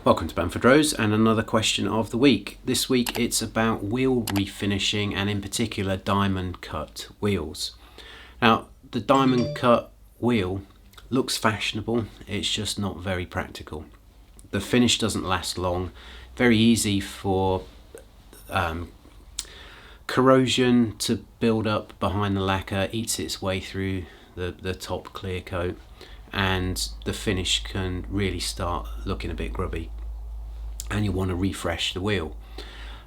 Welcome to Bamfordrose and another question of the week. This week it's about wheel refinishing and in particular diamond cut wheels. Now the diamond cut wheel looks fashionable, it's just not very practical. The finish doesn't last long, very easy for corrosion to build up behind the lacquer, eats its way through the top clear coat, and the finish can really start looking a bit grubby and you want to refresh the wheel.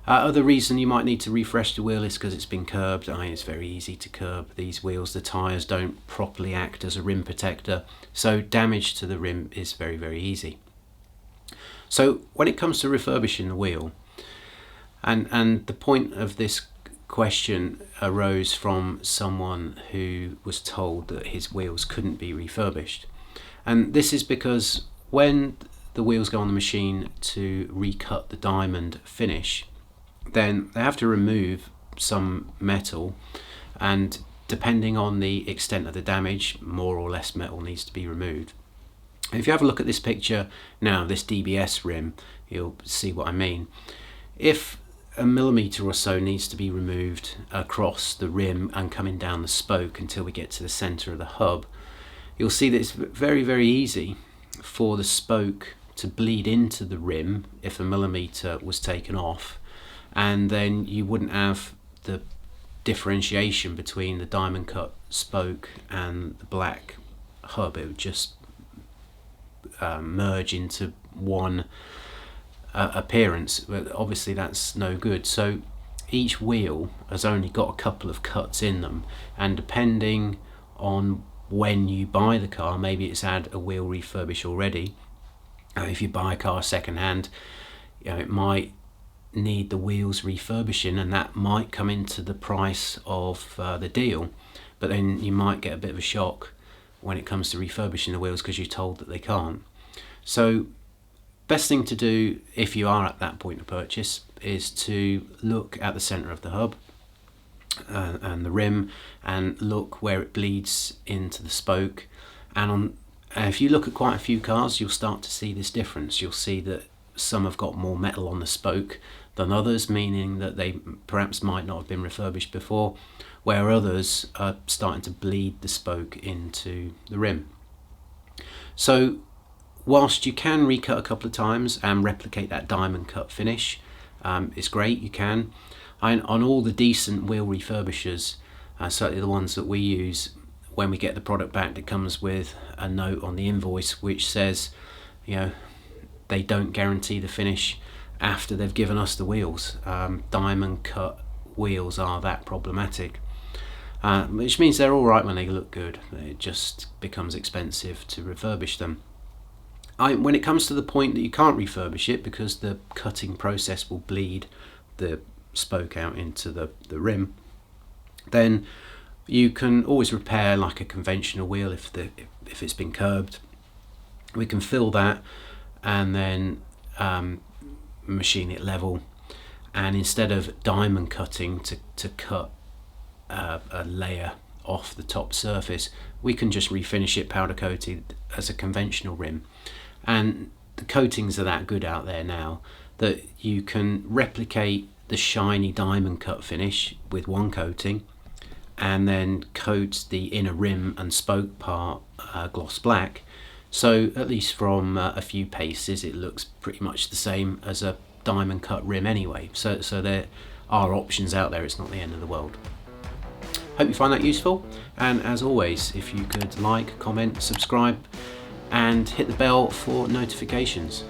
Other reason you might need to refresh the wheel is because it's been curbed. It's very easy to curb these wheels. The tyres don't properly act as a rim protector, so damage to the rim is very, very easy. So when it comes to refurbishing the wheel, and the point of this question arose from someone who was told that his wheels couldn't be refurbished. And this is because when the wheels go on the machine to recut the diamond finish, then they have to remove some metal, and depending on the extent of the damage, more or less metal needs to be removed. If you have a look at this picture now, this DBS rim, you'll see what I mean. If a millimetre or so needs to be removed across the rim and coming down the spoke until we get to the centre of the hub, you'll see that it's very, very easy for the spoke to bleed into the rim if a millimetre was taken off, and then you wouldn't have the differentiation between the diamond cut spoke and the black hub. It would just merge into one appearance, but obviously that's no good. So each wheel has only got a couple of cuts in them, and depending on when you buy the car, maybe it's had a wheel refurbish already. If you buy a car second hand, it might need the wheels refurbishing, and that might come into the price of the deal, but then you might get a bit of a shock when it comes to refurbishing the wheels because you're told that they can't. So best thing to do if you are at that point of purchase is to look at the center of the hub and the rim, and look where it bleeds into the spoke. And if you look at quite a few cars, you'll start to see this difference. You'll see that some have got more metal on the spoke than others, meaning that they perhaps might not have been refurbished before, where others are starting to bleed the spoke into the rim. So whilst you can recut a couple of times and replicate that diamond cut finish, it's great, you can. On all the decent wheel refurbishers, certainly the ones that we use, when we get the product back, it comes with a note on the invoice which says, they don't guarantee the finish after they've given us the wheels. Diamond cut wheels are that problematic, which means they're all right when they look good. It just becomes expensive to refurbish them. When it comes to the point that you can't refurbish it because the cutting process will bleed the spoke out into the rim, then you can always repair like a conventional wheel if it's been curbed. We can fill that and then machine it level, and instead of diamond cutting to cut a layer off the top surface, we can just refinish it powder coated as a conventional rim. And the coatings are that good out there now that you can replicate the shiny diamond cut finish with one coating, and then coat the inner rim and spoke part gloss black. So at least from a few paces it looks pretty much the same as a diamond cut rim anyway. So there are options out there, it's not the end of the world. Hope you find that useful, and as always, if you could like, comment, subscribe and hit the bell for notifications.